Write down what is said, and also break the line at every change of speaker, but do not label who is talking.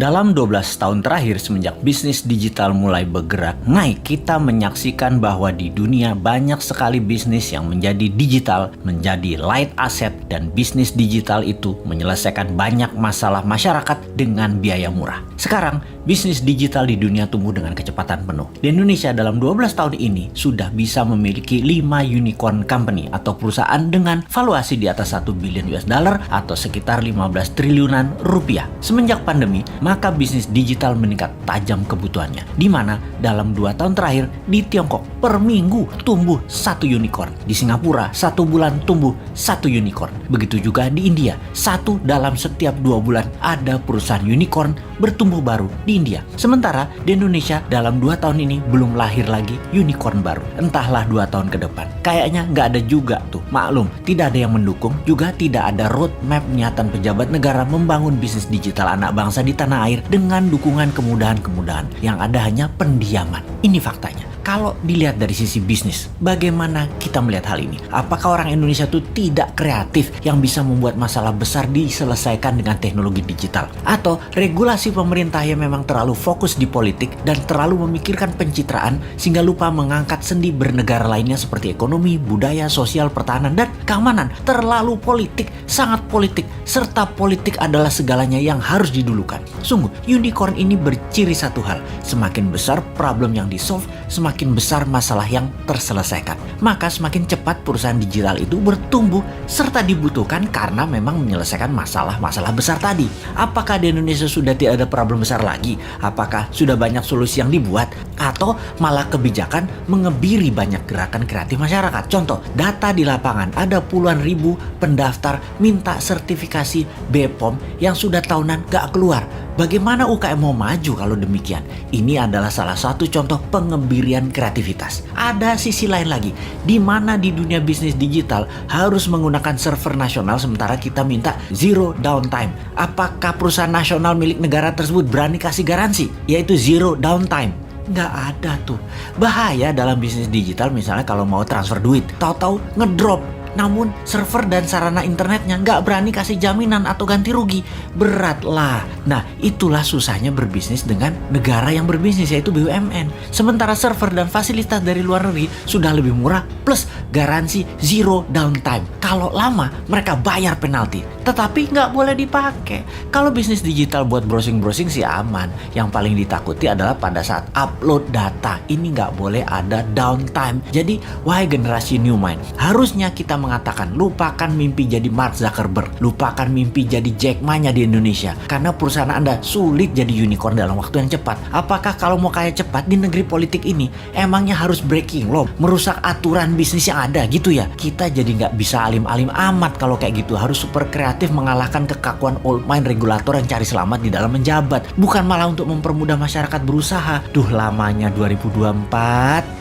Dalam 12 tahun terakhir semenjak bisnis digital mulai bergerak naik, kita menyaksikan bahwa di dunia banyak sekali bisnis yang menjadi digital, menjadi light asset, dan bisnis digital itu menyelesaikan banyak masalah masyarakat dengan biaya murah. Sekarang, bisnis digital di dunia tumbuh dengan kecepatan penuh. Di Indonesia dalam 12 tahun ini sudah bisa memiliki 5 unicorn company atau perusahaan dengan valuasi di atas 1 billion US dollar atau sekitar 15 triliunan rupiah. Semenjak pandemi, maka bisnis digital meningkat tajam kebutuhannya. Di mana dalam 2 tahun terakhir di Tiongkok per minggu tumbuh 1 unicorn. Di Singapura 1 bulan tumbuh 1 unicorn. Begitu juga di India, 1 dalam setiap 2 bulan ada perusahaan unicorn bertumbuh baru di India. Sementara di Indonesia dalam 2 tahun ini belum lahir lagi unicorn baru. Entahlah 2 tahun ke depan. Kayaknya nggak ada juga tuh. Maklum, tidak ada yang mendukung, juga tidak ada roadmap niatan pejabat negara membangun bisnis digital anak bangsa di tanah air dengan dukungan kemudahan-kemudahan. Yang ada hanya pendiaman. Ini faktanya. Kalau dilihat dari sisi bisnis, bagaimana kita melihat hal ini? Apakah orang Indonesia itu tidak kreatif yang bisa membuat masalah besar diselesaikan dengan teknologi digital? Atau regulasi pemerintah yang memang terlalu fokus di politik dan terlalu memikirkan pencitraan sehingga lupa mengangkat sendi bernegara lainnya seperti ekonomi, budaya, sosial, pertahanan, dan keamanan? Terlalu politik, sangat politik, serta politik adalah segalanya yang harus didulukan. Sungguh, unicorn ini berciri satu hal, semakin besar problem yang di-solve, semakin besar masalah yang terselesaikan. Maka semakin cepat perusahaan digital itu bertumbuh serta dibutuhkan karena memang menyelesaikan masalah-masalah besar tadi. Apakah di Indonesia sudah tidak ada problem besar lagi? Apakah sudah banyak solusi yang dibuat? Atau malah kebijakan mengebiri banyak gerakan kreatif masyarakat? Contoh, data di lapangan ada puluhan ribu pendaftar minta sertifikasi BPOM yang sudah tahunan gak keluar. Bagaimana UKM mau maju kalau demikian? Ini adalah salah satu contoh pengebirian kreativitas. Ada sisi lain lagi, di mana di dunia bisnis digital harus menggunakan server nasional sementara kita minta zero downtime. Apakah perusahaan nasional milik negara tersebut berani kasih garansi, yaitu zero downtime? Nggak ada tuh. Bahaya dalam bisnis digital misalnya kalau mau transfer duit, tahu-tahu ngedrop. Namun server dan sarana internetnya nggak berani kasih jaminan atau ganti rugi. Berat lah. Nah, itulah susahnya berbisnis dengan negara yang berbisnis, yaitu BUMN. Sementara server dan fasilitas dari luar negeri sudah lebih murah plus garansi zero downtime. Kalau lama mereka bayar penalti, tetapi nggak boleh dipakai. Kalau bisnis digital buat browsing-browsing sih aman. Yang paling ditakuti adalah pada saat upload data. Ini nggak boleh ada downtime. Jadi, wahai generasi new mind, harusnya kita mengatakan lupakan mimpi jadi Mark Zuckerberg, lupakan mimpi jadi Jack Ma-nya di Indonesia, karena perusahaan Anda sulit jadi unicorn dalam waktu yang cepat. Apakah kalau mau kaya cepat di negeri politik ini emangnya harus breaking law, merusak aturan bisnis yang ada gitu ya? Kita jadi nggak bisa alim-alim amat kalau kayak gitu, harus super kreatif mengalahkan kekakuan old mind regulator yang cari selamat di dalam menjabat, bukan malah untuk mempermudah masyarakat berusaha. Duh, lamanya 2024.